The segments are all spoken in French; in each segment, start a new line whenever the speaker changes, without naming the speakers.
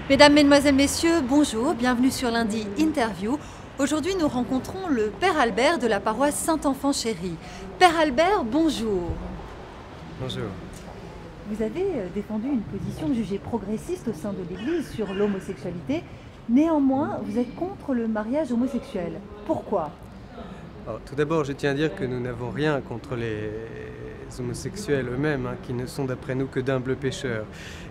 Mesdames, Mesdemoiselles, Messieurs, bonjour, bienvenue sur Lundi Interview. Aujourd'hui, nous rencontrons le Père Albert de la paroisse Saint-Enfant-Chéri. Père Albert, bonjour.
Bonjour.
Vous avez défendu une position jugée progressiste au sein de l'Église sur l'homosexualité. Néanmoins, vous êtes contre le mariage homosexuel. Pourquoi ?
Alors, tout d'abord, je tiens à dire que nous n'avons rien contre les homosexuels eux-mêmes, qui ne sont d'après nous que d'humbles pécheurs.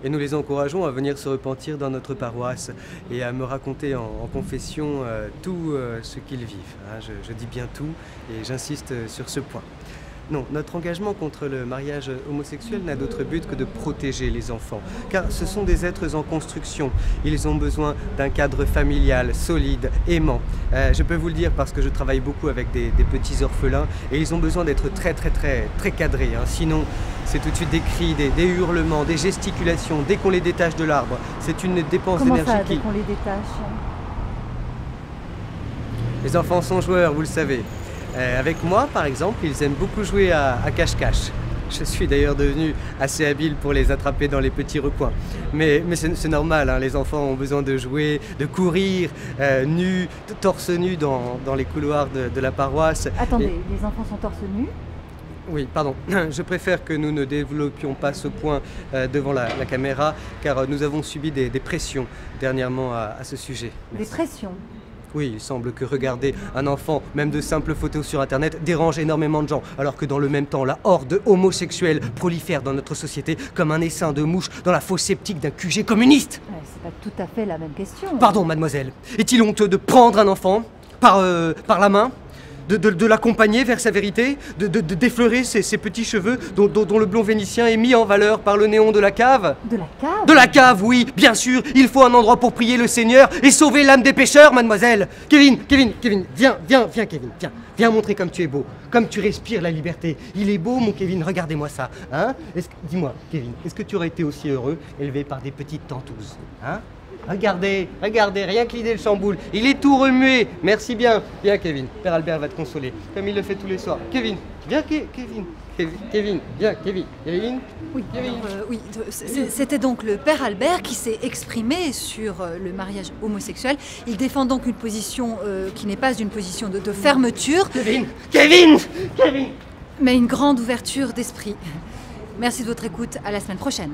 Et nous les encourageons à venir se repentir dans notre paroisse et à me raconter en confession tout ce qu'ils vivent. Je dis bien tout et j'insiste sur ce point. Non, notre engagement contre le mariage homosexuel n'a d'autre but que de protéger les enfants, car ce sont des êtres en construction. Ils ont besoin d'un cadre familial, solide, aimant. Je peux vous le dire parce que je travaille beaucoup avec des petits orphelins et ils ont besoin d'être très cadrés. Sinon, c'est tout de suite des cris, des hurlements, des gesticulations. Dès qu'on les détache de l'arbre, c'est une dépense d'énergie.
Comment ça, dès qu'on les détache ?
Les enfants sont joueurs, vous le savez. Avec moi, par exemple, ils aiment beaucoup jouer à cache-cache. Je suis d'ailleurs devenu assez habile pour les attraper dans les petits recoins. Mais c'est normal, les enfants ont besoin de jouer, de courir, nus, torse nu dans les couloirs de la paroisse.
Attendez, les enfants sont torse nu ?
Oui, pardon. Je préfère que nous ne développions pas ce point devant la caméra, car nous avons subi des pressions dernièrement à ce sujet.
Merci. Des pressions ?
Oui, il semble que regarder un enfant, même de simples photos sur Internet, dérange énormément de gens, alors que dans le même temps, la horde homosexuelle prolifère dans notre société comme un essaim de mouches dans la fosse septique d'un QG communiste.
C'est pas tout à fait la même question.
Pardon, mademoiselle. Est-il honteux de prendre un enfant par la main, de l'accompagner vers sa vérité, de défleurer ses petits cheveux dont le blond vénitien est mis en valeur par le néon de la cave?
De la cave?
De la cave, oui, bien sûr. Il faut un endroit pour prier le Seigneur et sauver l'âme des pécheurs, mademoiselle. Kevin, viens, Kevin, viens montrer comme tu es beau, comme tu respires la liberté. Il est beau, mon Kevin, regardez-moi ça. Dis-moi, Kevin, est-ce que tu aurais été aussi heureux élevé par des petites tantouses, Regardez, rien que l'idée le chamboule. Il est tout remué. Merci bien. Viens, Kevin. Père Albert va te consoler, comme il le fait tous les soirs. Kevin, viens, Kevin. Kevin, viens, Kevin.
Oui, oui. C'était donc le Père Albert qui s'est exprimé sur le mariage homosexuel. Il défend donc une position qui n'est pas une position de fermeture.
Kevin
Mais une grande ouverture d'esprit. Merci de votre écoute. À la semaine prochaine.